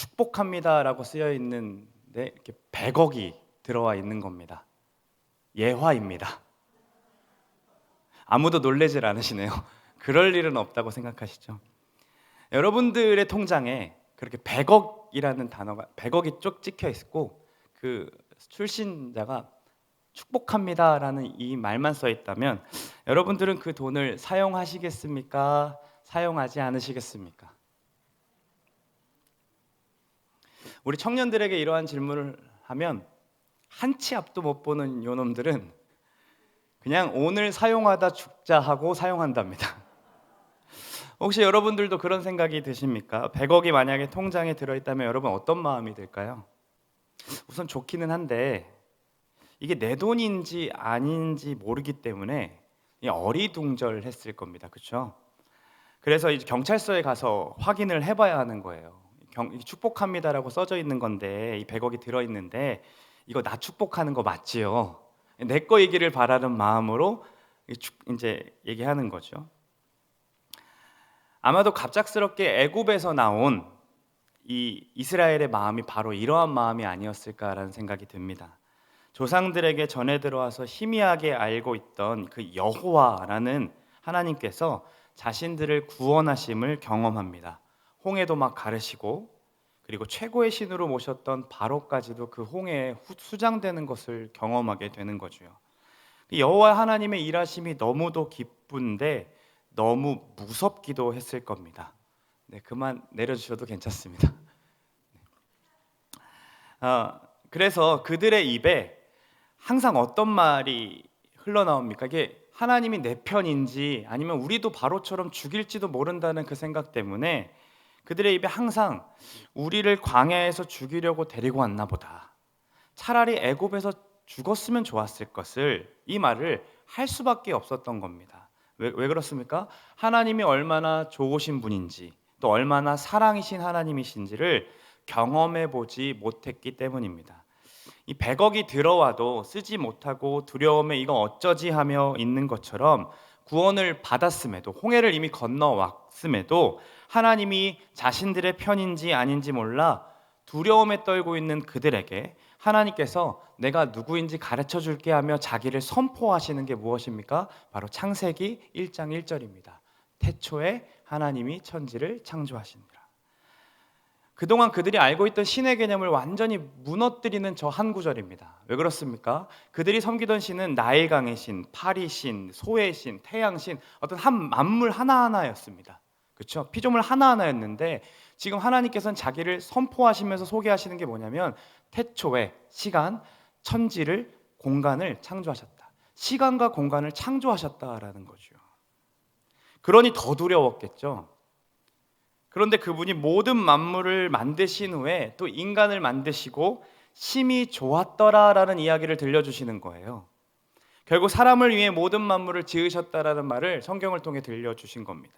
축복합니다라고 쓰여 있는데 이렇게 100억이 들어와 있는 겁니다. 예화입니다. 아무도 놀라질 않으시네요. 그럴 일은 없다고 생각하시죠? 여러분들의 통장에 그렇게 100억이라는 단어가 100억이 쭉 찍혀 있고 그 출신자가 축복합니다라는 이 말만 써 있다면 여러분들은 그 돈을 사용하시겠습니까? 사용하지 않으시겠습니까? 우리 청년들에게 이러한 질문을 하면 한 치 앞도 못 보는 요놈들은 그냥 오늘 사용하다 죽자 하고 사용한답니다. 혹시 여러분들도 그런 생각이 드십니까? 100억이 만약에 통장에 들어있다면 여러분 어떤 마음이 들까요? 우선 좋기는 한데 이게 내 돈인지 아닌지 모르기 때문에 어리둥절했을 겁니다. 그렇죠? 그래서 이제 경찰서에 가서 확인을 해봐야 하는 거예요. 축복합니다라고 써져 있는 건데 이 100억이 들어있는데 이거 나 축복하는 거 맞지요? 내 거이기를 바라는 마음으로 이제 얘기하는 거죠. 아마도 갑작스럽게 애굽에서 나온 이 이스라엘의 마음이 바로 이러한 마음이 아니었을까라는 생각이 듭니다. 조상들에게 전해 들어와서 희미하게 알고 있던 그 여호와라는 하나님께서 자신들을 구원하심을 경험합니다. 홍해도 막 가르시고 그리고 최고의 신으로 모셨던 바로까지도 그 홍해에 수장되는 것을 경험하게 되는 거죠. 여호와 하나님의 일하심이 너무도 기쁜데 너무 무섭기도 했을 겁니다. 네, 그만 내려주셔도 괜찮습니다. 그래서 그들의 입에 항상 어떤 말이 흘러나옵니까? 이게 하나님이 내 편인지 아니면 우리도 바로처럼 죽일지도 모른다는 그 생각 때문에 그들의 입에 항상 우리를 광야에서 죽이려고 데리고 왔나 보다. 차라리 애굽에서 죽었으면 좋았을 것을 이 말을 할 수밖에 없었던 겁니다. 왜 그렇습니까? 하나님이 얼마나 좋으신 분인지 또 얼마나 사랑이신 하나님이신지를 경험해 보지 못했기 때문입니다. 이 100억이 들어와도 쓰지 못하고 두려움에 이거 어쩌지 하며 있는 것처럼 구원을 받았음에도 홍해를 이미 건너왔음에도 하나님이 자신들의 편인지 아닌지 몰라 두려움에 떨고 있는 그들에게 하나님께서 내가 누구인지 가르쳐 줄게 하며 자기를 선포하시는 게 무엇입니까? 바로 창세기 1장 1절입니다. 태초에 하나님이 천지를 창조하시니라. 그동안 그들이 알고 있던 신의 개념을 완전히 무너뜨리는 저 한 구절입니다. 왜 그렇습니까? 그들이 섬기던 신은 나일강의 신, 파리 신, 소의 신, 태양 신, 어떤 한 만물 하나하나였습니다. 그렇죠? 피조물 하나하나였는데 지금 하나님께서는 자기를 선포하시면서 소개하시는 게 뭐냐면 태초에 시간, 천지를 공간을 창조하셨다. 시간과 공간을 창조하셨다라는 거죠. 그러니 더 두려웠겠죠. 그런데 그분이 모든 만물을 만드신 후에 또 인간을 만드시고 심히 좋았더라라는 이야기를 들려주시는 거예요. 결국 사람을 위해 모든 만물을 지으셨다라는 말을 성경을 통해 들려주신 겁니다.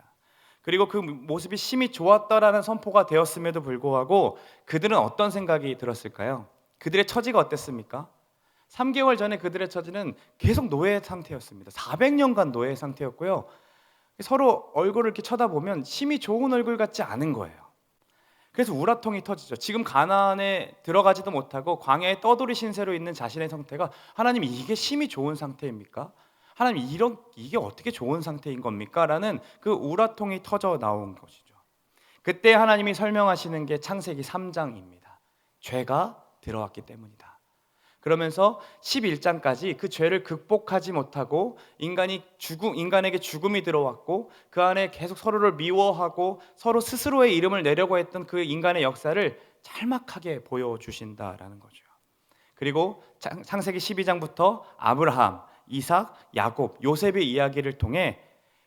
그리고 그 모습이 심히 좋았더라는 선포가 되었음에도 불구하고 그들은 어떤 생각이 들었을까요? 그들의 처지가 어땠습니까? 3개월 전에 그들의 처지는 계속 노예 상태였습니다. 400년간 노예 상태였고요. 서로 얼굴을 이렇게 쳐다보면 심히 좋은 얼굴 같지 않은 거예요. 그래서 우라통이 터지죠. 지금 가나안에 들어가지도 못하고 광야에 떠돌이 신세로 있는 자신의 상태가 하나님 이게 심히 좋은 상태입니까? 하나님 이게 어떻게 좋은 상태인 겁니까? 라는 그 우라통이 터져 나온 것이죠. 그때 하나님이 설명하시는 게 창세기 3장입니다. 죄가 들어왔기 때문이다. 그러면서 11장까지 그 죄를 극복하지 못하고 인간에게 죽음이 들어왔고 그 안에 계속 서로를 미워하고 서로 스스로의 이름을 내려고 했던 그 인간의 역사를 짤막하게 보여주신다라는 거죠. 그리고 창세기 12장부터 아브라함, 이삭, 야곱, 요셉의 이야기를 통해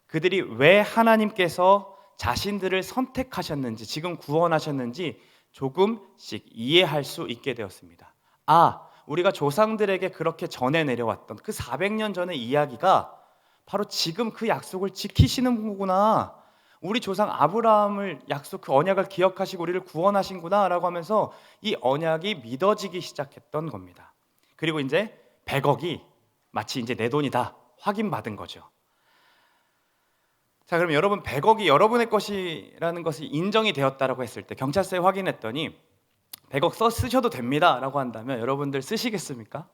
그들이 왜 하나님께서 자신들을 선택하셨는지 지금 구원하셨는지 조금씩 이해할 수 있게 되었습니다. 우리가 조상들에게 그렇게 전해 내려왔던 그 400년 전의 이야기가 바로 지금 그 약속을 지키시는 거구나. 우리 조상 아브라함을 그 언약을 기억하시고 우리를 구원하신구나 라고 하면서 이 언약이 믿어지기 시작했던 겁니다. 그리고 이제 100억이 마치 이제 내 돈이다 확인받은 거죠. 자, 그럼 여러분 100억이 여러분의 것이라는 것이 인정이 되었다라고 했을 때 경찰서에 확인했더니 100억 쓰셔도 됩니다라고 한다면 여러분들 쓰시겠습니까?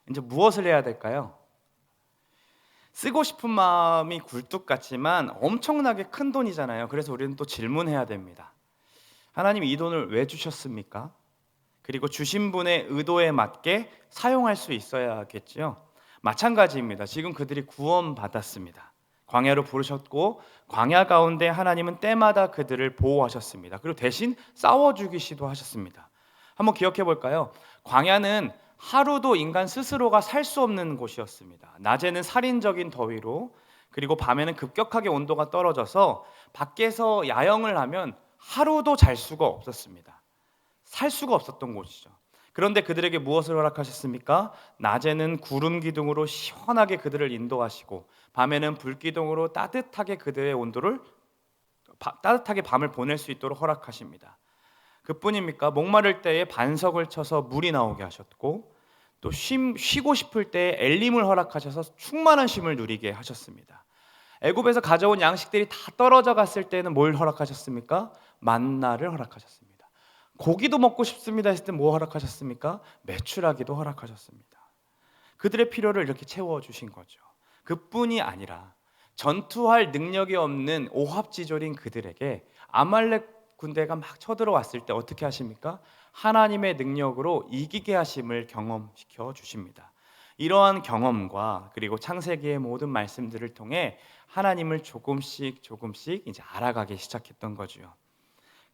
이제 무엇을 해야 될까요? 쓰고 싶은 마음이 굴뚝 같지만 엄청나게 큰 돈이잖아요. 그래서 우리는 또 질문해야 됩니다. 하나님, 이 돈을 왜 주셨습니까? 그리고 주신 분의 의도에 맞게 사용할 수 있어야겠죠. 마찬가지입니다. 지금 그들이 구원받았습니다. 광야로 부르셨고 광야 가운데 하나님은 때마다 그들을 보호하셨습니다. 그리고 대신 싸워 죽이시도 하셨습니다. 한번 기억해 볼까요? 광야는 하루도 인간 스스로가 살 수 없는 곳이었습니다. 낮에는 살인적인 더위로, 그리고 밤에는 급격하게 온도가 떨어져서 밖에서 야영을 하면 하루도 잘 수가 없었습니다. 살 수가 없었던 곳이죠. 그런데 그들에게 무엇을 허락하셨습니까? 낮에는 구름 기둥으로 시원하게 그들을 인도하시고 밤에는 불 기둥으로 따뜻하게 그들의 온도를 따뜻하게 밤을 보낼 수 있도록 허락하십니다. 그뿐입니까? 목마를 때에 반석을 쳐서 물이 나오게 하셨고, 또 쉬고 싶을 때에 엘림을 허락하셔서 충만한 쉼을 누리게 하셨습니다. 애굽에서 가져온 양식들이 다 떨어져 갔을 때는 뭘 허락하셨습니까? 만나를 허락하셨습니다. 고기도 먹고 싶습니다 했을 때 뭐 허락하셨습니까? 메추라기도 허락하셨습니다. 그들의 필요를 이렇게 채워주신 거죠. 그뿐이 아니라 전투할 능력이 없는 오합지졸인 그들에게 아말렉 군대가 막 쳐들어왔을 때 어떻게 하십니까? 하나님의 능력으로 이기게 하심을 경험시켜 주십니다. 이러한 경험과 그리고 창세기의 모든 말씀들을 통해 하나님을 조금씩 이제 알아가기 시작했던 거죠.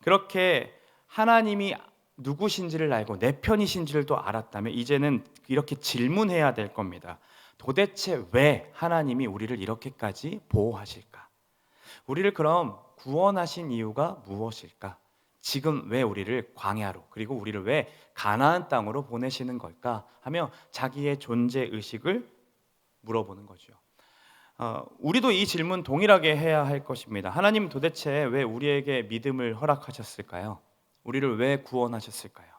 그렇게 하나님이 누구신지를 알고 내 편이신지를 또 알았다면 이제는 이렇게 질문해야 될 겁니다. 도대체 왜 하나님이 우리를 이렇게까지 보호하실까? 우리를 그럼 구원하신 이유가 무엇일까? 지금 왜 우리를 광야로, 그리고 우리를 왜 가나안 땅으로 보내시는 걸까? 하며 자기의 존재 의식을 물어보는 거죠. 우리도 이 질문 동일하게 해야 할 것입니다. 하나님, 도대체 왜 우리에게 믿음을 허락하셨을까요? 우리를 왜 구원하셨을까요?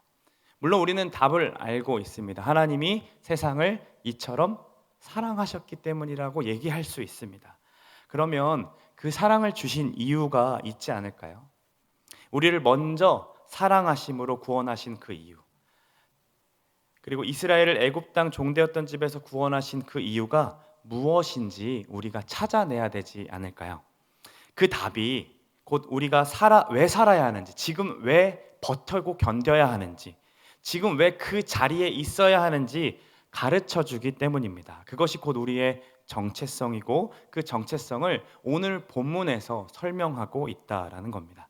물론 우리는 답을 알고 있습니다. 하나님이 세상을 이처럼 사랑하셨기 때문이라고 얘기할 수 있습니다. 그러면 그 사랑을 주신 이유가 있지 않을까요? 우리를 먼저 사랑하심으로 구원하신 그 이유, 그리고 이스라엘을 애굽 땅 종되었던 집에서 구원하신 그 이유가 무엇인지 우리가 찾아내야 되지 않을까요? 그 답이 곧 우리가 왜 살아야 하는지, 지금 왜 버티고 견뎌야 하는지, 지금 왜 그 자리에 있어야 하는지 가르쳐 주기 때문입니다. 그것이 곧 우리의 정체성이고 그 정체성을 오늘 본문에서 설명하고 있다라는 겁니다.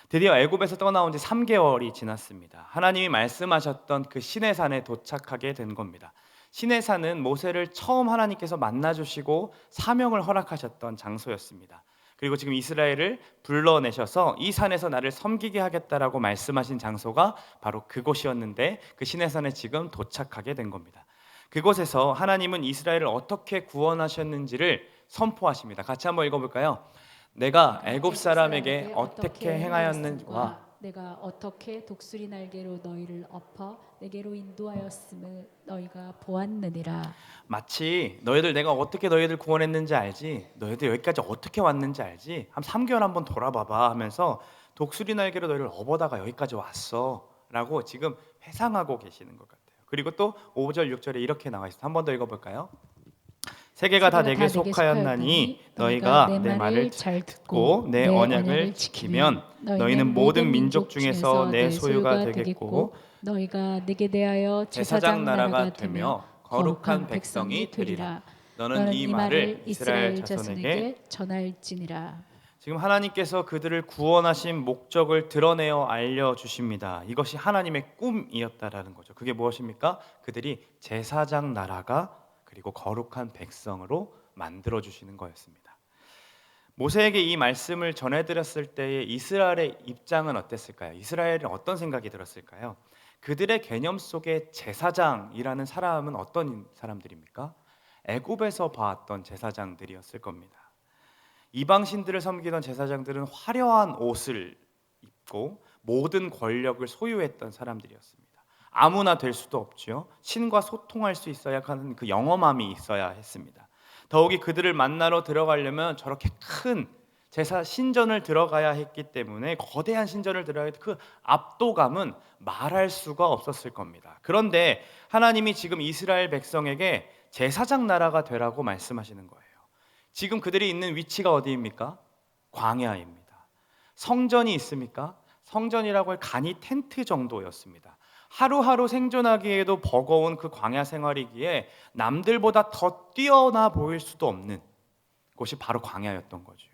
드디어 애굽에서 떠나온 지 3개월이 지났습니다. 하나님이 말씀하셨던 그 시내산에 도착하게 된 겁니다. 시내산은 모세를 처음 하나님께서 만나주시고 사명을 허락하셨던 장소였습니다. 그리고 지금 이스라엘을 불러내셔서 이 산에서 나를 섬기게 하겠다라고 말씀하신 장소가 바로 그곳이었는데, 그 시내산에 지금 도착하게 된 겁니다. 그곳에서 하나님은 이스라엘을 어떻게 구원하셨는지를 선포하십니다. 같이 한번 읽어볼까요? 내가 애굽 사람에게 어떻게 행하였는지와 내가 어떻게 독수리 날개로 너희를 엎어 내게로 인도하였음을 너희가 보았느니라. 마치 너희들 내가 어떻게 너희들 구원했는지 알지? 너희들 여기까지 어떻게 왔는지 알지? 한 3개월 한번 돌아봐봐 하면서 독수리 날개로 너희를 업어다가 여기까지 왔어 라고 지금 회상하고 계시는 것 같아요. 그리고 또 5절 6절에 이렇게 나와 있어요. 한 번 더 읽어볼까요? 세계가 다 내게 속하였나니 너희가 내 말을 잘 듣고 내 언약을 지키면 너희는 모든 민족 중에서 내 소유가 되겠고 너희가 내게 대하여 제사장 나라가 되며 거룩한 백성이 되리라. 너는 이 말을 이스라엘 자손에게 전할지니라. 지금 하나님께서 그들을 구원하신 목적을 드러내어 알려주십니다. 이것이 하나님의 꿈이었다라는 거죠. 그게 무엇입니까? 그들이 제사장 나라가 그리고 거룩한 백성으로 만들어주시는 거였습니다. 모세에게 이 말씀을 전해드렸을 때의 이스라엘의 입장은 어땠을까요? 이스라엘은 어떤 생각이 들었을까요? 그들의 개념 속에 제사장이라는 사람은 어떤 사람들입니까? 애굽에서 봤던 제사장들이었을 겁니다. 이방신들을 섬기던 제사장들은 화려한 옷을 입고 모든 권력을 소유했던 사람들이었습니다. 아무나 될 수도 없죠. 신과 소통할 수 있어야 하는 그 영험함이 있어야 했습니다. 더욱이 그들을 만나러 들어가려면 저렇게 큰 제사 신전을 들어가야 했기 때문에, 거대한 신전을 들어가야 했기 때문에 그 압도감은 말할 수가 없었을 겁니다. 그런데 하나님이 지금 이스라엘 백성에게 제사장 나라가 되라고 말씀하시는 거예요. 지금 그들이 있는 위치가 어디입니까? 광야입니다. 성전이 있습니까? 성전이라고 할 간이 텐트 정도였습니다. 하루하루 생존하기에도 버거운 그 광야 생활이기에 남들보다 더 뛰어나 보일 수도 없는 곳이 바로 광야였던 거죠.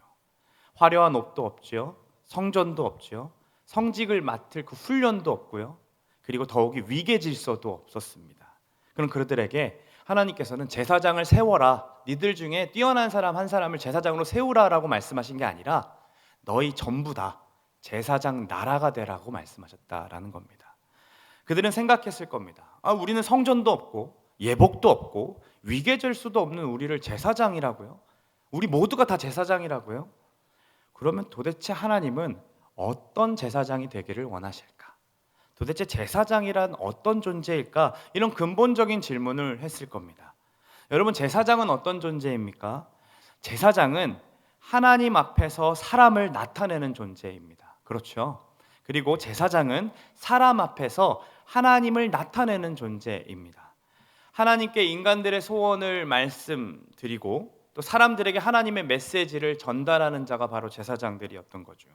화려한 옷도 없지요. 성전도 없지요. 성직을 맡을 그 훈련도 없고요. 그리고 더욱이 위계 질서도 없었습니다. 그럼 그들에게 하나님께서는 제사장을 세워라, 니들 중에 뛰어난 사람 한 사람을 제사장으로 세우라라고 말씀하신 게 아니라 너희 전부 다 제사장 나라가 되라고 말씀하셨다라는 겁니다. 그들은 생각했을 겁니다. 우리는 성전도 없고 예복도 없고 위계 질서도 없는 우리를 제사장이라고요? 우리 모두가 다 제사장이라고요? 그러면 도대체 하나님은 어떤 제사장이 되기를 원하실까? 도대체 제사장이란 어떤 존재일까? 이런 근본적인 질문을 했을 겁니다. 여러분, 제사장은 어떤 존재입니까? 제사장은 하나님 앞에서 사람을 나타내는 존재입니다. 그렇죠? 그리고 제사장은 사람 앞에서 하나님을 나타내는 존재입니다. 하나님께 인간들의 소원을 말씀드리고 또 사람들에게 하나님의 메시지를 전달하는 자가 바로 제사장들이었던 거죠.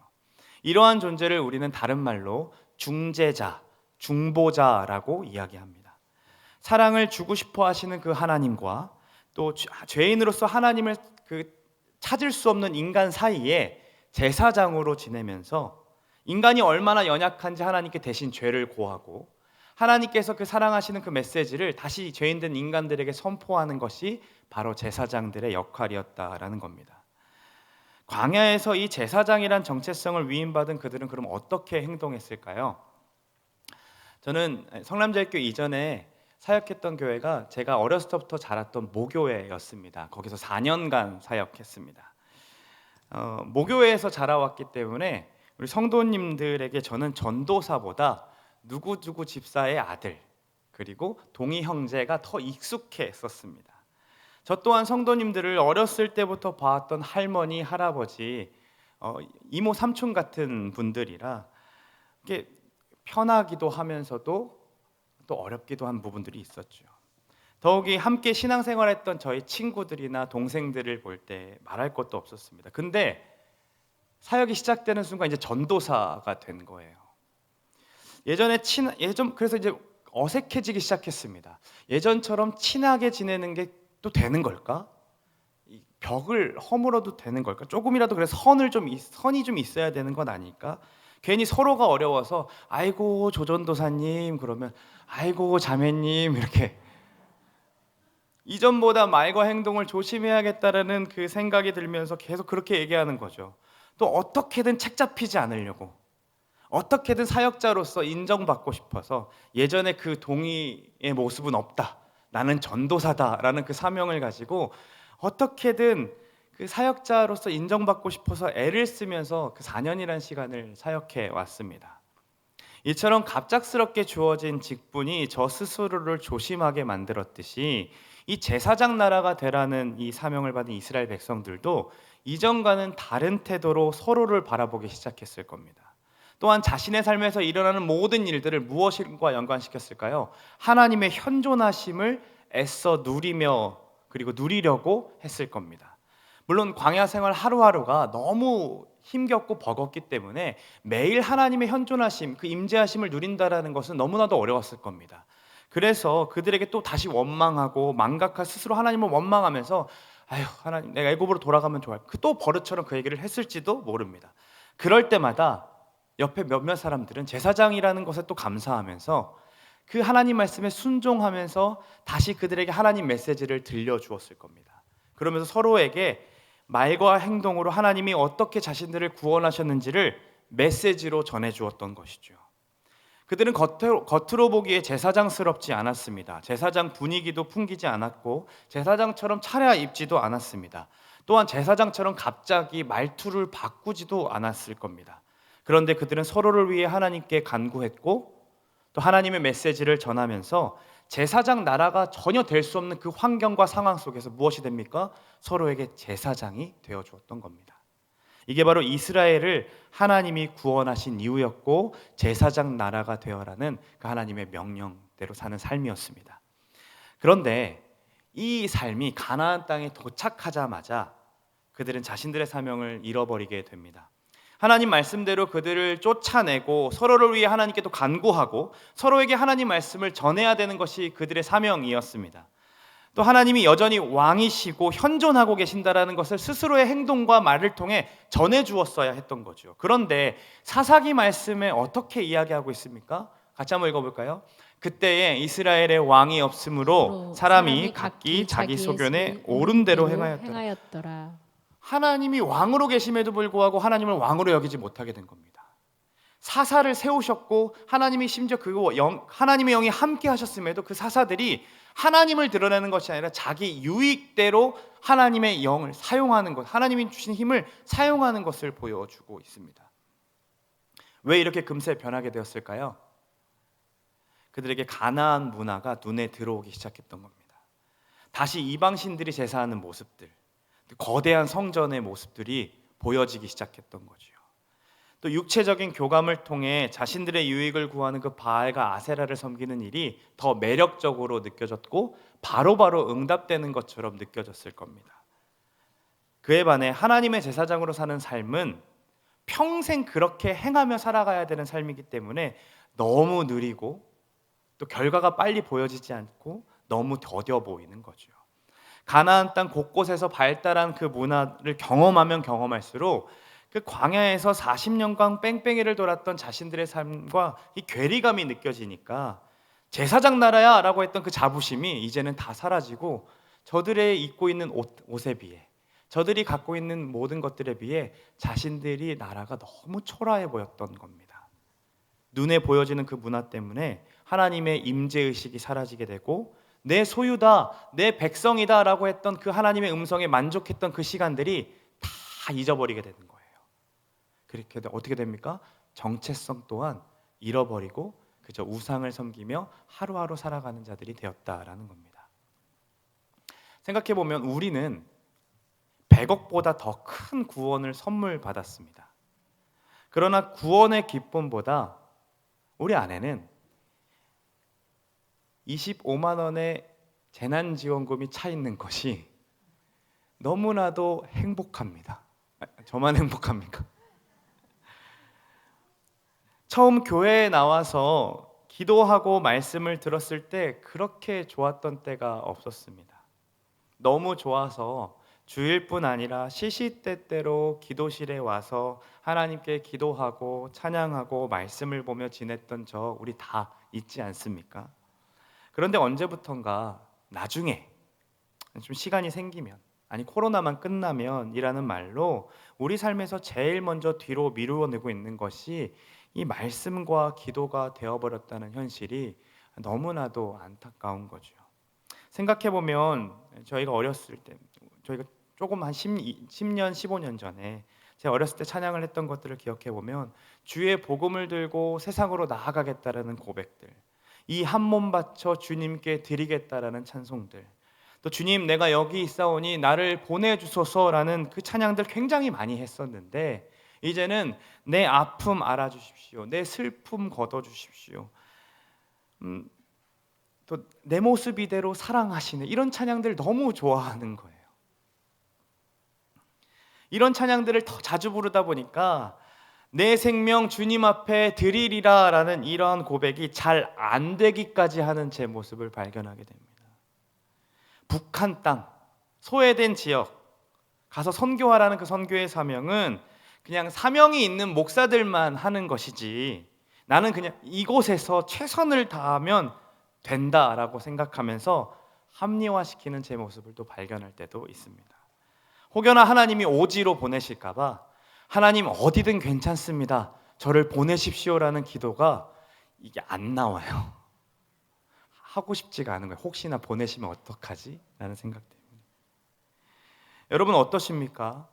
이러한 존재를 우리는 다른 말로 중재자, 중보자라고 이야기합니다. 사랑을 주고 싶어 하시는 그 하나님과 또 죄인으로서 하나님을 찾을 수 없는 인간 사이에 제사장으로 지내면서 인간이 얼마나 연약한지 하나님께 대신 죄를 고하고 하나님께서 그 사랑하시는 그 메시지를 다시 죄인된 인간들에게 선포하는 것이 바로 제사장들의 역할이었다라는 겁니다. 광야에서 이 제사장이란 정체성을 위임받은 그들은 그럼 어떻게 행동했을까요? 저는 성남제일교 이전에 사역했던 교회가 제가 어렸을 때부터 자랐던 모교회였습니다. 거기서 4년간 사역했습니다. 모교회에서 자라왔기 때문에 우리 성도님들에게 저는 전도사보다 누구누구 집사의 아들 그리고 동이 형제가 더 익숙했었습니다. 저 또한 성도님들을 어렸을 때부터 봐왔던 할머니, 할아버지, 이모, 삼촌 같은 분들이라 이게 편하기도 하면서도 또 어렵기도 한 부분들이 있었죠. 더욱이 함께 신앙생활했던 저희 친구들이나 동생들을 볼 때 말할 것도 없었습니다. 근데 사역이 시작되는 순간 이제 전도사가 된 거예요. 그래서 이제 어색해지기 시작했습니다. 예전처럼 친하게 지내는 게 또 되는 걸까? 벽을 허물어도 되는 걸까? 조금이라도 그래서 선이 좀 있어야 되는 건 아닐까? 괜히 서로가 어려워서 아이고 조전도사님 그러면 아이고 자매님 이렇게 이전보다 말과 행동을 조심해야겠다라는 그 생각이 들면서 계속 그렇게 얘기하는 거죠. 또 어떻게든 책 잡히지 않으려고 어떻게든 사역자로서 인정받고 싶어서 예전에 그 동의의 모습은 없다. 나는 전도사다라는 그 사명을 가지고 어떻게든 그 사역자로서 인정받고 싶어서 애를 쓰면서 그 4년이라는 시간을 사역해 왔습니다. 이처럼 갑작스럽게 주어진 직분이 저 스스로를 조심하게 만들었듯이 이 제사장 나라가 되라는 이 사명을 받은 이스라엘 백성들도 이전과는 다른 태도로 서로를 바라보기 시작했을 겁니다. 또한 자신의 삶에서 일어나는 모든 일들을 무엇과 연관시켰을까요? 하나님의 현존하심을 애써 누리며 그리고 누리려고 했을 겁니다. 물론 광야 생활 하루하루가 너무 힘겹고 버겁기 때문에 매일 하나님의 현존하심, 그 임재하심을 누린다라는 것은 너무나도 어려웠을 겁니다. 그래서 그들에게 또 다시 원망하고 망각한 스스로 하나님을 원망하면서 아휴 하나님 내가 애굽으로 돌아가면 좋아요. 또 버릇처럼 그 얘기를 했을지도 모릅니다. 그럴 때마다 옆에 몇몇 사람들은 제사장이라는 것에 또 감사하면서 그 하나님 말씀에 순종하면서 다시 그들에게 하나님 메시지를 들려주었을 겁니다. 그러면서 서로에게 말과 행동으로 하나님이 어떻게 자신들을 구원하셨는지를 메시지로 전해주었던 것이죠. 그들은 겉으로 보기에 제사장스럽지 않았습니다. 제사장 분위기도 풍기지 않았고 제사장처럼 차려입지도 않았습니다. 또한 제사장처럼 갑자기 말투를 바꾸지도 않았을 겁니다. 그런데 그들은 서로를 위해 하나님께 간구했고 또 하나님의 메시지를 전하면서 제사장 나라가 전혀 될 수 없는 그 환경과 상황 속에서 무엇이 됩니까? 서로에게 제사장이 되어 주었던 겁니다. 이게 바로 이스라엘을 하나님이 구원하신 이유였고 제사장 나라가 되어라는 그 하나님의 명령대로 사는 삶이었습니다. 그런데 이 삶이 가나안 땅에 도착하자마자 그들은 자신들의 사명을 잃어버리게 됩니다. 하나님 말씀대로 그들을 쫓아내고 서로를 위해 하나님께 또 간구하고 서로에게 하나님 말씀을 전해야 되는 것이 그들의 사명이었습니다. 또 하나님이 여전히 왕이시고 현존하고 계신다라는 것을 스스로의 행동과 말을 통해 전해 주었어야 했던 거죠. 그런데 사사기 말씀에 어떻게 이야기하고 있습니까? 같이 한번 읽어볼까요? 그때에 이스라엘의 왕이 없으므로 사람이 각기 자기 소견에 옳은 대로 행하였더라. 하나님이 왕으로 계심에도 불구하고 하나님을 왕으로 여기지 못하게 된 겁니다. 사사를 세우셨고 하나님이 심지어 하나님의 영이 함께 하셨음에도 그 사사들이 하나님을 드러내는 것이 아니라 자기 유익대로 하나님의 영을 사용하는 것, 하나님이 주신 힘을 사용하는 것을 보여주고 있습니다. 왜 이렇게 금세 변하게 되었을까요? 그들에게 가나안 문화가 눈에 들어오기 시작했던 겁니다. 다시 이방신들이 제사하는 모습들, 거대한 성전의 모습들이 보여지기 시작했던 거죠. 또 육체적인 교감을 통해 자신들의 유익을 구하는 그 바알과 아세라를 섬기는 일이 더 매력적으로 느껴졌고 바로바로 응답되는 것처럼 느껴졌을 겁니다. 그에 반해 하나님의 제사장으로 사는 삶은 평생 그렇게 행하며 살아가야 되는 삶이기 때문에 너무 느리고 또 결과가 빨리 보여지지 않고 너무 더뎌 보이는 거죠. 가나안 땅 곳곳에서 발달한 그 문화를 경험하면 경험할수록 그 광야에서 40년간 뺑뺑이를 돌았던 자신들의 삶과 이 괴리감이 느껴지니까 제사장 나라야 라고 했던 그 자부심이 이제는 다 사라지고 저들의 입고 있는 옷에 비해 저들이 갖고 있는 모든 것들에 비해 자신들이 나라가 너무 초라해 보였던 겁니다. 눈에 보여지는 그 문화 때문에 하나님의 임재의식이 사라지게 되고 내 소유다, 내 백성이다 라고 했던 그 하나님의 음성에 만족했던 그 시간들이 다 잊어버리게 되는 거예요. 그렇게 어떻게 됩니까? 정체성 또한 잃어버리고 그저 우상을 섬기며 하루하루 살아가는 자들이 되었다라는 겁니다. 생각해보면 우리는 100억보다 더 큰 구원을 선물 받았습니다. 그러나 구원의 기쁨보다 우리 안에는 25만 원의 재난지원금이 차 있는 것이 너무나도 행복합니다. 저만 행복합니까? 처음 교회에 나와서 기도하고 말씀을 들었을 때 그렇게 좋았던 때가 없었습니다. 너무 좋아서 주일뿐 아니라 시시때때로 기도실에 와서 하나님께 기도하고 찬양하고 말씀을 보며 지냈던 저 우리 다 있지 않습니까? 그런데 언제부턴가 나중에 좀 시간이 생기면 아니 코로나만 끝나면 이라는 말로 우리 삶에서 제일 먼저 뒤로 미루어내고 있는 것이 이 말씀과 기도가 되어버렸다는 현실이 너무나도 안타까운 거죠. 생각해보면 저희가 어렸을 때 저희가 조금 한 10년, 15년 전에 제가 어렸을 때 찬양을 했던 것들을 기억해보면 주의 복음을 들고 세상으로 나아가겠다라는 고백들, 이 한 몸 바쳐 주님께 드리겠다라는 찬송들, 또 주님 내가 여기 있사오니 나를 보내주소서라는 그 찬양들 굉장히 많이 했었는데 이제는 내 아픔 알아주십시오, 내 슬픔 걷어주십시오, 또 내 모습 이대로 사랑하시네, 이런 찬양들 너무 좋아하는 거예요. 이런 찬양들을 더 자주 부르다 보니까 내 생명 주님 앞에 드리리라 라는 이런 고백이 잘 안 되기까지 하는 제 모습을 발견하게 됩니다. 북한 땅, 소외된 지역 가서 선교하라는 그 선교의 사명은 그냥 사명이 있는 목사들만 하는 것이지 나는 그냥 이곳에서 최선을 다하면 된다라고 생각하면서 합리화시키는 제 모습을 또 발견할 때도 있습니다. 혹여나 하나님이 오지로 보내실까 봐 하나님 어디든 괜찮습니다, 저를 보내십시오라는 기도가 이게 안 나와요. 하고 싶지가 않은 거예요. 혹시나 보내시면 어떡하지? 라는 생각 때문에. 여러분 어떠십니까?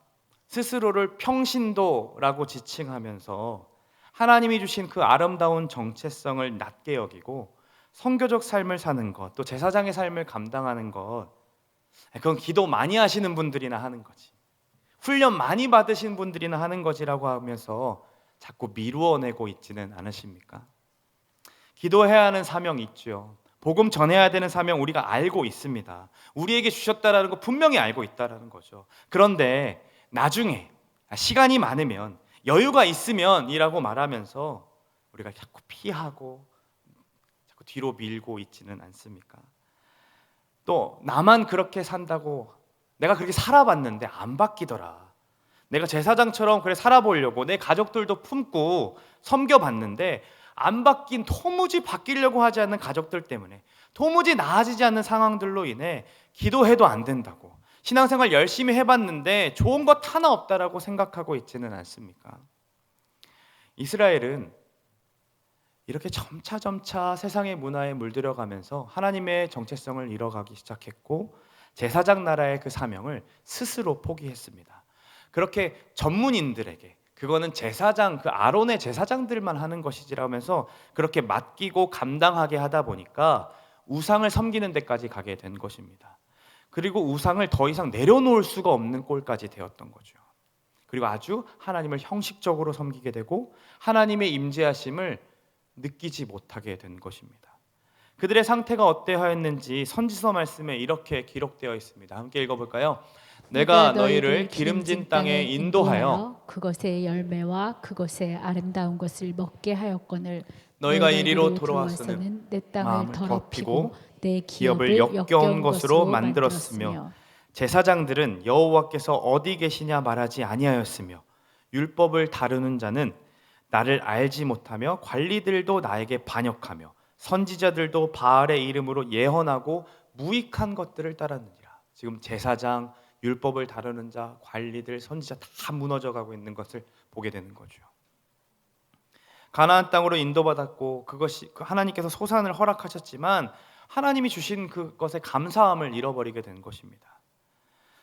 스스로를 평신도라고 지칭하면서 하나님이 주신 그 아름다운 정체성을 낮게 여기고 선교적 삶을 사는 것, 또 제사장의 삶을 감당하는 것, 그건 기도 많이 하시는 분들이나 하는 거지, 훈련 많이 받으신 분들이나 하는 거지라고 하면서 자꾸 미루어내고 있지는 않으십니까? 기도해야 하는 사명이 있죠. 복음 전해야 되는 사명 우리가 알고 있습니다. 우리에게 주셨다라는 거 분명히 알고 있다라는 거죠. 그런데 나중에 시간이 많으면, 여유가 있으면 이라고 말하면서 우리가 자꾸 피하고 자꾸 뒤로 밀고 있지는 않습니까? 또 나만 그렇게 산다고, 내가 그렇게 살아봤는데 안 바뀌더라, 내가 제사장처럼 그래 살아보려고 내 가족들도 품고 섬겨봤는데 안 바뀐, 도무지 바뀌려고 하지 않는 가족들 때문에, 도무지 나아지지 않는 상황들로 인해 기도해도 안 된다고, 신앙생활 열심히 해봤는데 좋은 것 하나 없다라고 생각하고 있지는 않습니까? 이스라엘은 이렇게 점차 세상의 문화에 물들어가면서 하나님의 정체성을 잃어가기 시작했고, 제사장 나라의 그 사명을 스스로 포기했습니다. 그렇게 전문인들에게, 그거는 제사장, 그 아론의 제사장들만 하는 것이지라면서 그렇게 맡기고 감당하게 하다 보니까 우상을 섬기는 데까지 가게 된 것입니다. 그리고 우상을 더 이상 내려놓을 수가 없는 꼴까지 되었던 거죠. 그리고 아주 하나님을 형식적으로 섬기게 되고 하나님의 임재하심을 느끼지 못하게 된 것입니다. 그들의 상태가 어떠하였는지 선지서 말씀에 이렇게 기록되어 있습니다. 함께 읽어볼까요? 내가 너희를 기름진 땅에 인도하여 그것의 열매와 그것의 아름다운 것을 먹게 하였거늘 너희가 이리로 돌아와서는 내 땅을 마음을 더럽히고 내 기업을 역겨운 것으로 만들었으며 제사장들은 여호와께서 어디 계시냐 말하지 아니하였으며 율법을 다루는 자는 나를 알지 못하며 관리들도 나에게 반역하며 선지자들도 바알의 이름으로 예언하고 무익한 것들을 따르느니라. 지금 제사장, 율법을 다루는 자, 관리들, 선지자 다 무너져가고 있는 것을 보게 되는 거죠. 가나안 땅으로 인도받았고 그것이 하나님께서 소산을 허락하셨지만 하나님이 주신 그것의 감사함을 잃어버리게 된 것입니다.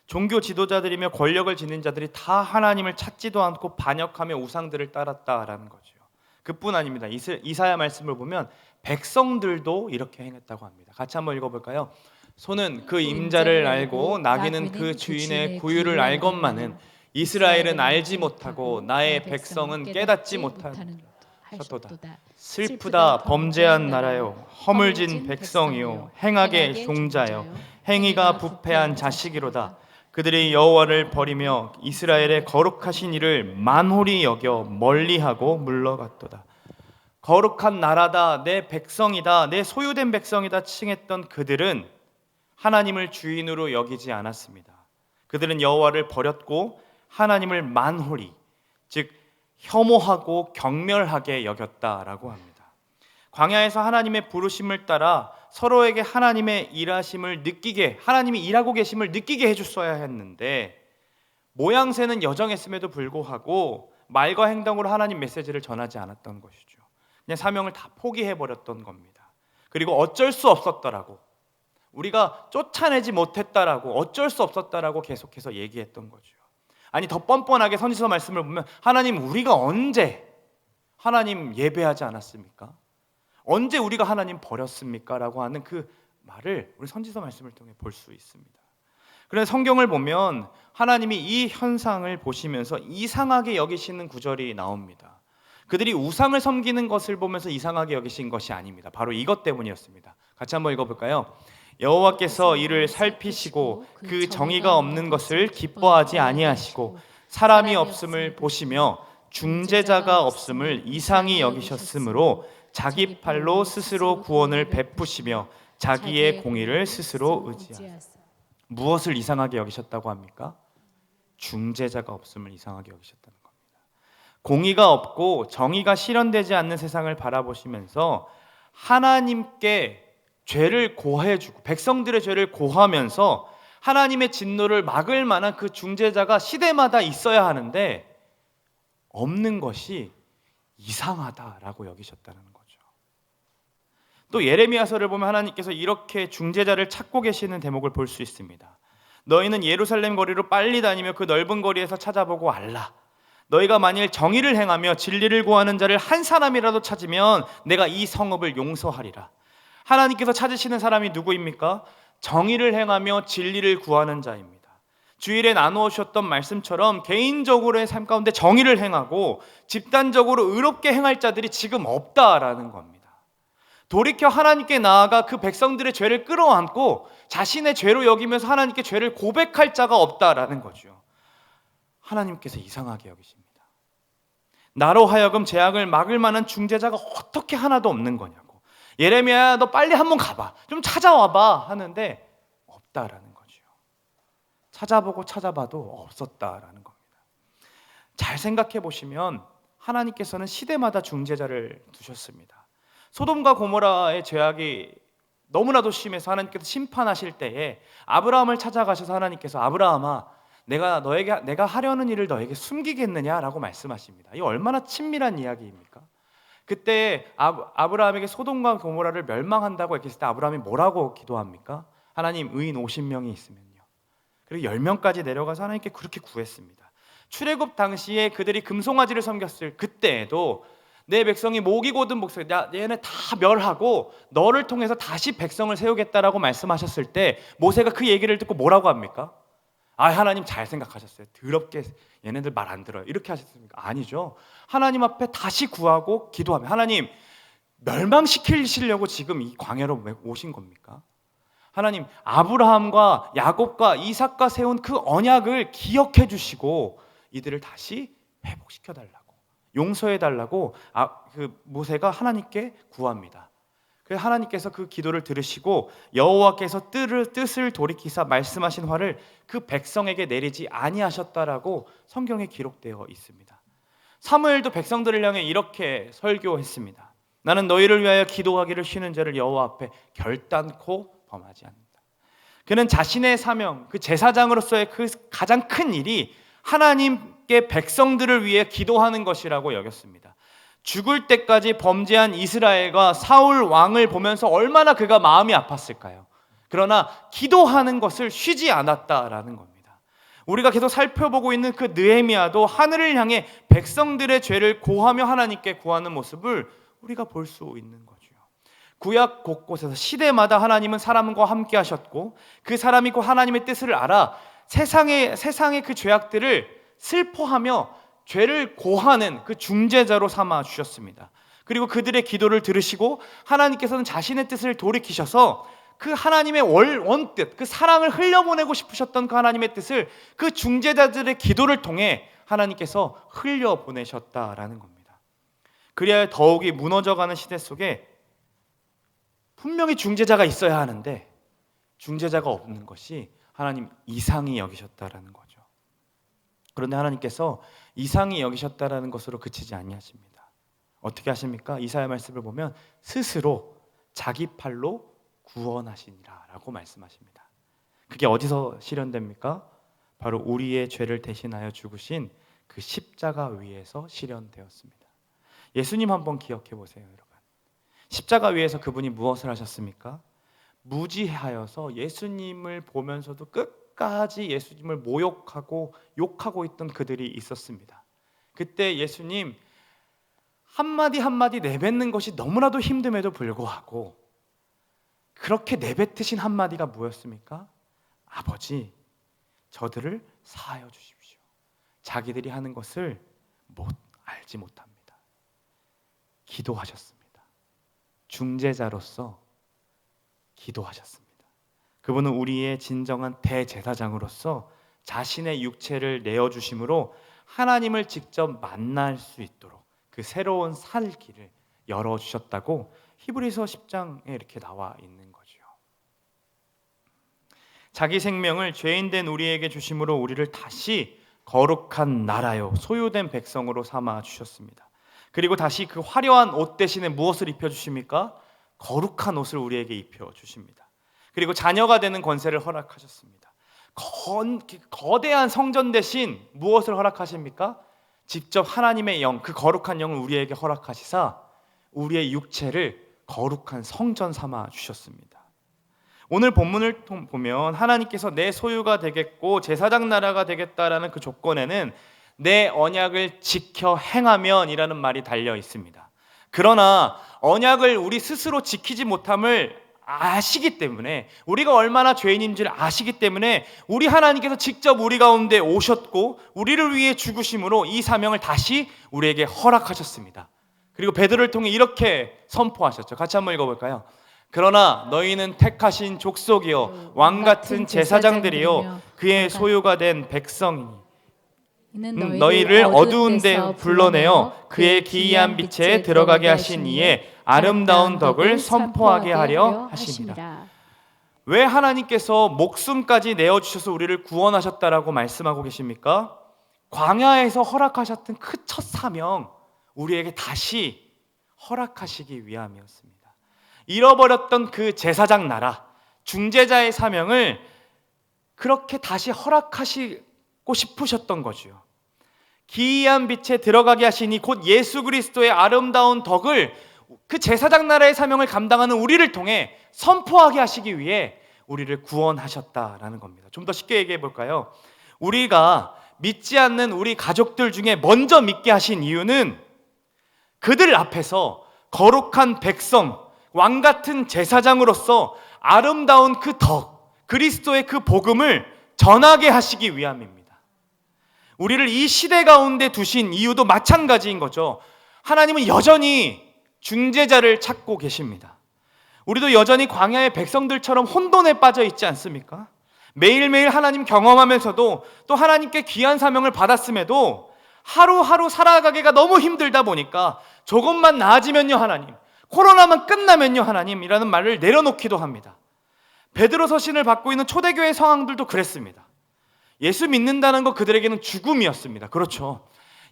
종교 지도자들이며 권력을 지닌 자들이 다 하나님을 찾지도 않고 반역하며 우상들을 따랐다라는 거죠. 그뿐 아닙니다. 이사야 말씀을 보면 백성들도 이렇게 행했다고 합니다. 같이 한번 읽어볼까요? 소는 그 임자를 알고 나귀는 그 주인의 구유를 알건만은 이스라엘은 알지 못하고 나의 백성은 깨닫지 못하셨도다. 슬프다 범죄한 나라요, 허물진 백성이요, 행악의 종자요, 행위가 부패한 자식이로다. 그들이 여호와를 버리며 이스라엘의 거룩하신 이를 만홀히 여겨 멀리하고 물러갔도다. 거룩한 나라다, 내 백성이다, 내 소유된 백성이다 칭했던 그들은 하나님을 주인으로 여기지 않았습니다. 그들은 여호와를 버렸고 하나님을 만홀히, 즉 혐오하고 경멸하게 여겼다라고 합니다. 광야에서 하나님의 부르심을 따라 서로에게 하나님의 일하심을 느끼게, 하나님이 일하고 계심을 느끼게 해줬어야 했는데 모양새는 여정했음에도 불구하고 말과 행동으로 하나님 메시지를 전하지 않았던 것이죠. 그냥 사명을 다 포기해버렸던 겁니다. 그리고 어쩔 수 없었더라고, 우리가 쫓아내지 못했다라고, 어쩔 수 없었다라고 계속해서 얘기했던 거죠. 아니 더 뻔뻔하게 선지서 말씀을 보면 하나님, 우리가 언제 하나님 예배하지 않았습니까? 언제 우리가 하나님 버렸습니까? 라고 하는 그 말을 우리 선지서 말씀을 통해 볼 수 있습니다. 그래서 성경을 보면 하나님이 이 현상을 보시면서 이상하게 여기시는 구절이 나옵니다. 그들이 우상을 섬기는 것을 보면서 이상하게 여기신 것이 아닙니다. 바로 이것 때문이었습니다. 같이 한번 읽어볼까요? 여호와께서 이를 살피시고 그 정의가 없는 것을 기뻐하지 아니하시고 사람이 없음을 보시며 중재자가 없음을 이상히 여기셨으므로 자기 팔로 스스로 구원을 베푸시며 자기의 공의를 스스로 의지하사. 무엇을 이상하게 여기셨다고 합니까? 중재자가 없음을 이상하게 여기셨다는 겁니다. 공의가 없고 정의가 실현되지 않는 세상을 바라보시면서 하나님께 죄를 고해주고 백성들의 죄를 고하면서 하나님의 진노를 막을 만한 그 중재자가 시대마다 있어야 하는데 없는 것이 이상하다라고 여기셨다는 거죠. 또 예레미야서를 보면 하나님께서 이렇게 중재자를 찾고 계시는 대목을 볼 수 있습니다. 너희는 예루살렘 거리로 빨리 다니며 그 넓은 거리에서 찾아보고 알라. 너희가 만일 정의를 행하며 진리를 구하는 자를 한 사람이라도 찾으면 내가 이 성읍을 용서하리라. 하나님께서 찾으시는 사람이 누구입니까? 정의를 행하며 진리를 구하는 자입니다. 주일에 나누셨던 말씀처럼 개인적으로의 삶 가운데 정의를 행하고 집단적으로 의롭게 행할 자들이 지금 없다라는 겁니다. 돌이켜 하나님께 나아가 그 백성들의 죄를 끌어안고 자신의 죄로 여기면서 하나님께 죄를 고백할 자가 없다라는 거죠. 하나님께서 이상하게 여기십니다. 나로 하여금 재앙을 막을 만한 중재자가 어떻게 하나도 없는 거냐고. 예레미야야, 너 빨리 한번 가봐, 좀 찾아와봐 하는데 없다라는 거죠. 찾아보고 찾아봐도 없었다라는 겁니다. 잘 생각해 보시면 하나님께서는 시대마다 중재자를 두셨습니다. 소돔과 고모라의 죄악이 너무나도 심해서 하나님께서 심판하실 때에 아브라함을 찾아가셔서 하나님께서 아브라함아, 내가 하려는 일을 너에게 숨기겠느냐라고 말씀하십니다. 이 얼마나 친밀한 이야기입니까? 그때 아브라함에게 소돔과 고모라를 멸망한다고 했을 때 아브라함이 뭐라고 기도합니까? 하나님, 의인 50명이 있으면요, 그리고 10명까지 내려가서 하나님께 그렇게 구했습니다. 출애굽 당시에 그들이 금송아지를 섬겼을 그때에도 내 백성이 목이 곧은 목소리, 얘네 다 멸하고 너를 통해서 다시 백성을 세우겠다라고 말씀하셨을 때 모세가 그 얘기를 듣고 뭐라고 합니까? 하나님 잘 생각하셨어요. 더럽게 얘네들 말 안 들어요, 이렇게 하셨습니까? 아니죠. 하나님 앞에 다시 구하고 기도하면, 하나님, 멸망시키시려고 지금 이 광야로 오신 겁니까? 하나님, 아브라함과 야곱과 이삭과 세운 그 언약을 기억해 주시고 이들을 다시 회복시켜 달라고, 용서해 달라고 그 모세가 하나님께 구합니다. 그래서 하나님께서 그 기도를 들으시고 여호와께서 뜻을 돌이키사 말씀하신 화를 그 백성에게 내리지 아니하셨다라고 성경에 기록되어 있습니다. 사무엘도 백성들을 향해 이렇게 설교했습니다. 나는 너희를 위하여 기도하기를 쉬는 죄를 여호와 앞에 결단코 범하지 않는다. 그는 자신의 사명, 그 제사장으로서의 그 가장 큰 일이 하나님께 백성들을 위해 기도하는 것이라고 여겼습니다. 죽을 때까지 범죄한 이스라엘과 사울 왕을 보면서 얼마나 그가 마음이 아팠을까요? 그러나 기도하는 것을 쉬지 않았다라는 겁니다. 우리가 계속 살펴보고 있는 그 느헤미야도 하늘을 향해 백성들의 죄를 고하며 하나님께 구하는 모습을 우리가 볼 수 있는 거죠. 구약 곳곳에서 시대마다 하나님은 사람과 함께 하셨고 그 사람이 그 하나님의 뜻을 알아 세상의 그 죄악들을 슬퍼하며 죄를 고하는 그 중재자로 삼아 주셨습니다. 그리고 그들의 기도를 들으시고 하나님께서는 자신의 뜻을 돌이키셔서 그 하나님의 원뜻, 그 사랑을 흘려보내고 싶으셨던 그 하나님의 뜻을 그 중재자들의 기도를 통해 하나님께서 흘려보내셨다라는 겁니다. 그래야 더욱이 무너져가는 시대 속에 분명히 중재자가 있어야 하는데 중재자가 없는 것이 하나님 이상히 여기셨다라는 거죠. 그런데 하나님께서 이상히 여기셨다라는 것으로 그치지 아니하십니다. 어떻게 하십니까? 이사야 말씀을 보면 스스로 자기 팔로 구원하시니라 라고 말씀하십니다. 그게 어디서 실현됩니까? 바로 우리의 죄를 대신하여 죽으신 그 십자가 위에서 실현되었습니다. 예수님 한번 기억해 보세요, 여러분. 십자가 위에서 그분이 무엇을 하셨습니까? 무지하여서 예수님을 보면서도 끝까지 예수님을 모욕하고 욕하고 있던 그들이 있었습니다. 그때 예수님 한마디 한마디 내뱉는 것이 너무나도 힘듦에도 불구하고 그렇게 내뱉으신 한마디가 뭐였습니까? 아버지, 저들을 사하여 주십시오. 자기들이 하는 것을 알지 못합니다. 기도하셨습니다. 중재자로서 기도하셨습니다. 그분은 우리의 진정한 대제사장으로서 자신의 육체를 내어주심으로 하나님을 직접 만날 수 있도록 그 새로운 살 길을 열어주셨다고 히브리서 10장에 이렇게 나와 있는 거죠. 자기 생명을 죄인된 우리에게 주심으로 우리를 다시 거룩한 나라요 소유된 백성으로 삼아 주셨습니다. 그리고 다시 그 화려한 옷 대신에 무엇을 입혀주십니까? 거룩한 옷을 우리에게 입혀주십니다. 그리고 자녀가 되는 권세를 허락하셨습니다. 거대한 성전 대신 무엇을 허락하십니까? 직접 하나님의 영, 그 거룩한 영을 우리에게 허락하시사 우리의 육체를 거룩한 성전 삼아 주셨습니다. 오늘 본문을 보면 하나님께서 내 소유가 되겠고 제사장 나라가 되겠다라는 그 조건에는 내 언약을 지켜 행하면이라는 말이 달려 있습니다. 그러나 언약을 우리 스스로 지키지 못함을 아시기 때문에, 우리가 얼마나 죄인인지를 아시기 때문에 우리 하나님께서 직접 우리 가운데 오셨고 우리를 위해 죽으심으로 이 사명을 다시 우리에게 허락하셨습니다. 그리고 베드로를 통해 이렇게 선포하셨죠. 같이 한번 읽어볼까요? 그러나 너희는 택하신 족속이요 왕같은 제사장들이요 그의 소유가 된 백성이니 너희를 어두운 데 불러내어 그의 기이한 빛에 들어가게 하신 이의 아름다운 덕을 선포하게 하려 하심이라. 왜 하나님께서 목숨까지 내어주셔서 우리를 구원하셨다라고 말씀하고 계십니까? 광야에서 허락하셨던 그 첫 사명, 우리에게 다시 허락하시기 위함이었습니다. 잃어버렸던 그 제사장 나라, 중재자의 사명을 그렇게 다시 허락하시고 싶으셨던 거죠. 기이한 빛에 들어가게 하시니 곧 예수 그리스도의 아름다운 덕을 그 제사장 나라의 사명을 감당하는 우리를 통해 선포하게 하시기 위해 우리를 구원하셨다라는 겁니다. 좀 더 쉽게 얘기해 볼까요? 우리가 믿지 않는 우리 가족들 중에 먼저 믿게 하신 이유는 그들 앞에서 거룩한 백성, 왕같은 제사장으로서 아름다운 그 덕, 그리스도의 그 복음을 전하게 하시기 위함입니다. 우리를 이 시대 가운데 두신 이유도 마찬가지인 거죠. 하나님은 여전히 중재자를 찾고 계십니다. 우리도 여전히 광야의 백성들처럼 혼돈에 빠져 있지 않습니까? 매일매일 하나님 경험하면서도 또 하나님께 귀한 사명을 받았음에도 하루하루 살아가기가 너무 힘들다 보니까 조금만 나아지면요 하나님, 코로나만 끝나면요 하나님이라는 말을 내려놓기도 합니다. 베드로 서신을 받고 있는 초대교회 성황들도 그랬습니다. 예수 믿는다는 거 그들에게는 죽음이었습니다. 그렇죠.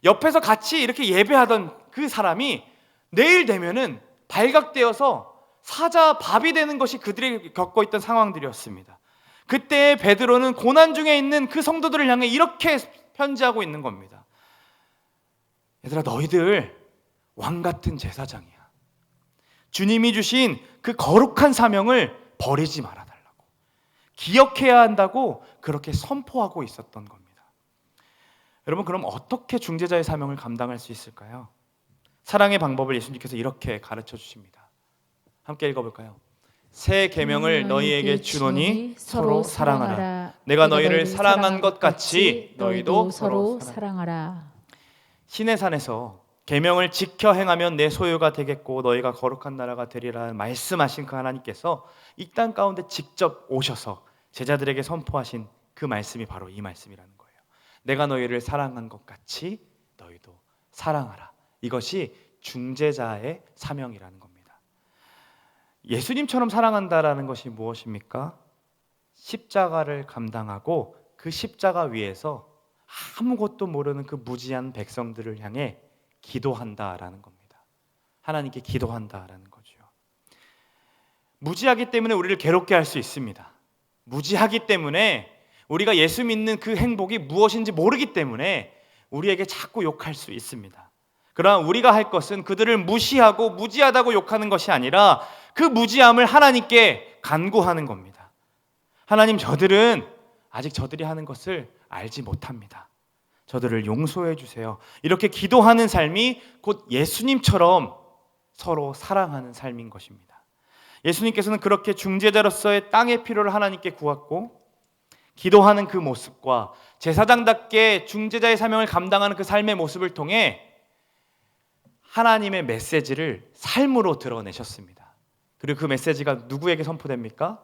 옆에서 같이 이렇게 예배하던 그 사람이 내일 되면은 발각되어서 사자 밥이 되는 것이 그들이 겪고 있던 상황들이었습니다. 그때 베드로는 고난 중에 있는 그 성도들을 향해 이렇게 편지하고 있는 겁니다. 얘들아, 너희들 왕같은 제사장이야. 주님이 주신 그 거룩한 사명을 버리지 말아달라고, 기억해야 한다고 그렇게 선포하고 있었던 겁니다. 여러분, 그럼 어떻게 중재자의 사명을 감당할 수 있을까요? 사랑의 방법을 예수님께서 이렇게 가르쳐 주십니다. 함께 읽어볼까요? 새 계명을 너희에게 주노니 서로 사랑하라. 내가 너희를 사랑한 것 같이 너희도 서로 사랑하라. 시내산에서 계명을 지켜 행하면 내 소유가 되겠고 너희가 거룩한 나라가 되리라 말씀하신 그 하나님께서 이 땅 가운데 직접 오셔서 제자들에게 선포하신 그 말씀이 바로 이 말씀이라는 거예요. 내가 너희를 사랑한 것 같이 너희도 사랑하라. 이것이 중재자의 사명이라는 겁니다. 예수님처럼 사랑한다라는 것이 무엇입니까? 십자가를 감당하고 그 십자가 위에서 아무것도 모르는 그 무지한 백성들을 향해 기도한다라는 겁니다. 하나님께 기도한다라는 거죠. 무지하기 때문에 우리를 괴롭게 할 수 있습니다. 무지하기 때문에 우리가 예수 믿는 그 행복이 무엇인지 모르기 때문에 우리에게 자꾸 욕할 수 있습니다. 그러나 우리가 할 것은 그들을 무시하고 무지하다고 욕하는 것이 아니라 그 무지함을 하나님께 간구하는 겁니다. 하나님, 저들은 아직 저들이 하는 것을 알지 못합니다. 저들을 용서해 주세요. 이렇게 기도하는 삶이 곧 예수님처럼 서로 사랑하는 삶인 것입니다. 예수님께서는 그렇게 중재자로서의 땅의 필요를 하나님께 구했고 기도하는 그 모습과 제사장답게 중재자의 사명을 감당하는 그 삶의 모습을 통해 하나님의 메시지를 삶으로 드러내셨습니다. 그리고 그 메시지가 누구에게 선포됩니까?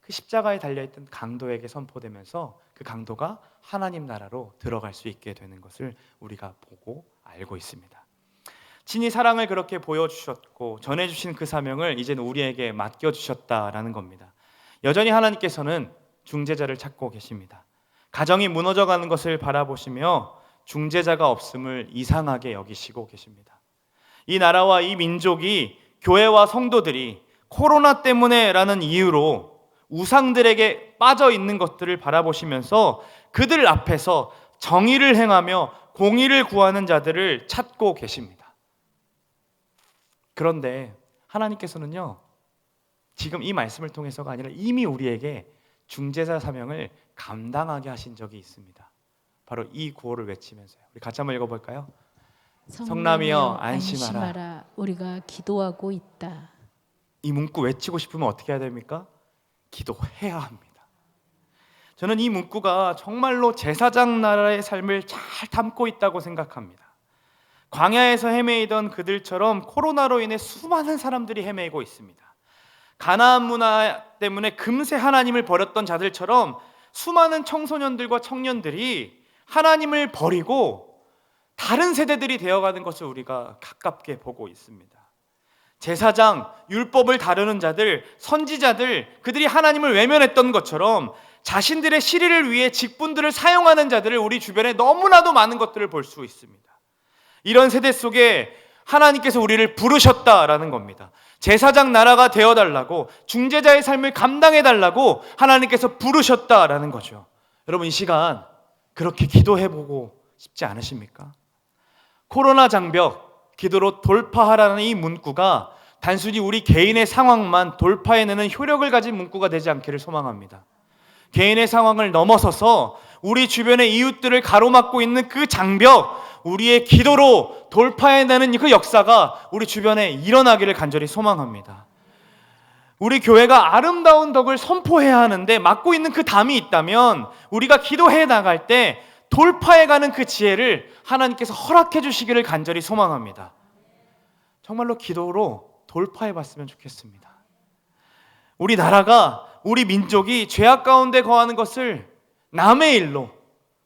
그 십자가에 달려있던 강도에게 선포되면서 그 강도가 하나님 나라로 들어갈 수 있게 되는 것을 우리가 보고 알고 있습니다. 친히 사랑을 그렇게 보여주셨고 전해주신 그 사명을 이제는 우리에게 맡겨주셨다라는 겁니다. 여전히 하나님께서는 중재자를 찾고 계십니다. 가정이 무너져가는 것을 바라보시며 중재자가 없음을 이상하게 여기시고 계십니다. 이 나라와 이 민족이, 교회와 성도들이 코로나 때문에라는 이유로 우상들에게 빠져 있는 것들을 바라보시면서 그들 앞에서 정의를 행하며 공의를 구하는 자들을 찾고 계십니다. 그런데 하나님께서는요, 지금 이 말씀을 통해서가 아니라 이미 우리에게 중재자 사명을 감당하게 하신 적이 있습니다. 바로 이 구호를 외치면서요. 우리 같이 한번 읽어볼까요? 성남이여 안심하라. 우리가 기도하고 있다. 이 문구 외치고 싶으면 어떻게 해야 됩니까? 기도해야 합니다. 저는 이 문구가 정말로 제사장 나라의 삶을 잘 담고 있다고 생각합니다. 광야에서 헤매이던 그들처럼 코로나로 인해 수많은 사람들이 헤매고 있습니다. 가나안 문화 때문에 금세 하나님을 버렸던 자들처럼 수많은 청소년들과 청년들이 하나님을 버리고 다른 세대들이 되어가는 것을 우리가 가깝게 보고 있습니다. 제사장, 율법을 다루는 자들, 선지자들, 그들이 하나님을 외면했던 것처럼 자신들의 시리를 위해 직분들을 사용하는 자들을 우리 주변에 너무나도 많은 것들을 볼 수 있습니다. 이런 세대 속에 하나님께서 우리를 부르셨다라는 겁니다. 제사장 나라가 되어달라고, 중재자의 삶을 감당해달라고 하나님께서 부르셨다라는 거죠. 여러분, 이 시간 그렇게 기도해보고 싶지 않으십니까? 코로나 장벽, 기도로 돌파하라는 이 문구가 단순히 우리 개인의 상황만 돌파해내는 효력을 가진 문구가 되지 않기를 소망합니다. 개인의 상황을 넘어서서 우리 주변의 이웃들을 가로막고 있는 그 장벽, 우리의 기도로 돌파해내는 그 역사가 우리 주변에 일어나기를 간절히 소망합니다. 우리 교회가 아름다운 덕을 선포해야 하는데 막고 있는 그 담이 있다면 우리가 기도해 나갈 때 돌파해가는 그 지혜를 하나님께서 허락해 주시기를 간절히 소망합니다. 정말로 기도로 돌파해 봤으면 좋겠습니다. 우리 나라가, 우리 민족이 죄악 가운데 거하는 것을 남의 일로,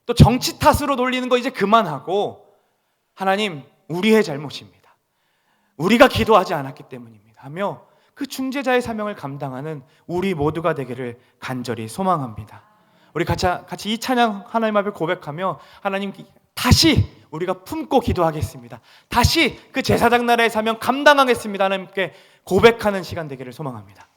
또 정치 탓으로 돌리는 거 이제 그만하고, 하나님, 우리의 잘못입니다, 우리가 기도하지 않았기 때문입니다 하며 그 중재자의 사명을 감당하는 우리 모두가 되기를 간절히 소망합니다. 우리 같이 이 찬양 하나님 앞에 고백하며 하나님 다시 우리가 품고 기도하겠습니다. 다시 그 제사장 나라의 사명 감당하겠습니다. 하나님께 고백하는 시간 되기를 소망합니다.